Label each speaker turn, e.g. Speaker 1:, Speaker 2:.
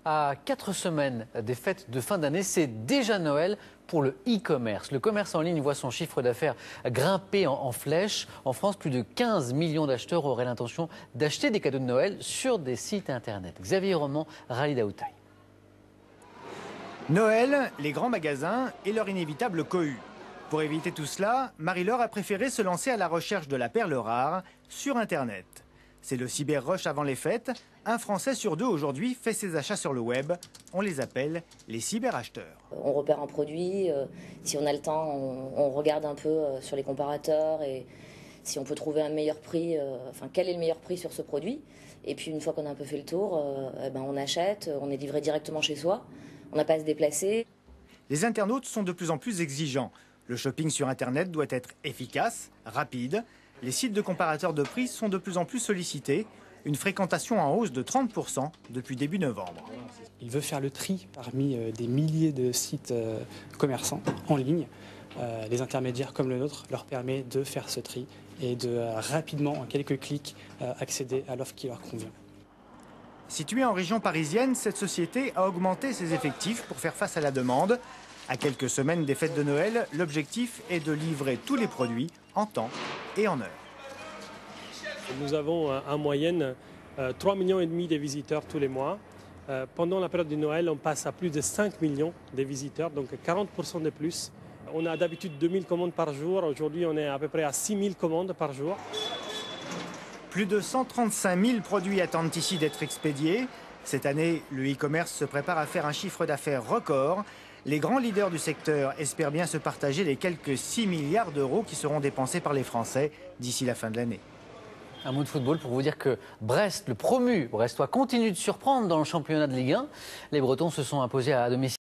Speaker 1: À 4 semaines des fêtes de fin d'année, c'est déjà Noël pour le e-commerce. Le commerce en ligne voit son chiffre d'affaires grimper en flèche. En France, plus de 15 millions d'acheteurs auraient l'intention d'acheter des cadeaux de Noël sur des sites internet. Xavier Roman, Rallye Daoutaï.
Speaker 2: Noël, les grands magasins et leur inévitable cohue. Pour éviter tout cela, Marie-Laure a préféré se lancer à la recherche de la perle rare sur Internet. C'est le cyber-rush avant les fêtes. Un Français sur deux aujourd'hui fait ses achats sur le web. On les appelle les cyberacheteurs.
Speaker 3: On repère un produit, si on a le temps, on regarde un peu sur les comparateurs et si on peut trouver un meilleur prix, quel est le meilleur prix sur ce produit. Et puis une fois qu'on a un peu fait le tour, on achète, on est livré directement chez soi, on n'a pas à se déplacer.
Speaker 2: Les internautes sont de plus en plus exigeants. Le shopping sur Internet doit être efficace, rapide. Les sites de comparateurs de prix sont de plus en plus sollicités. Une fréquentation en hausse de 30% depuis début novembre.
Speaker 4: Il veut faire le tri parmi des milliers de sites commerçants en ligne. Les intermédiaires comme le nôtre leur permet de faire ce tri et de rapidement, en quelques clics, accéder à l'offre qui leur convient.
Speaker 2: Située en région parisienne, cette société a augmenté ses effectifs pour faire face à la demande. À quelques semaines des fêtes de Noël, l'objectif est de livrer tous les produits en temps et en heure.
Speaker 5: Nous avons en moyenne 3,5 millions de visiteurs tous les mois. Pendant la période de Noël, on passe à plus de 5 millions de visiteurs, donc 40% de plus. On a d'habitude 2000 commandes par jour. Aujourd'hui, on est à peu près à 6000 commandes par jour.
Speaker 2: Plus de 135 000 produits attendent ici d'être expédiés. Cette année, le e-commerce se prépare à faire un chiffre d'affaires record. Les grands leaders du secteur espèrent bien se partager les quelques 6 milliards d'euros qui seront dépensés par les Français d'ici la fin de l'année.
Speaker 1: Un mot de football pour vous dire que Brest, le promu brestois, continue de surprendre dans le championnat de Ligue 1. Les Bretons se sont imposés à domicile.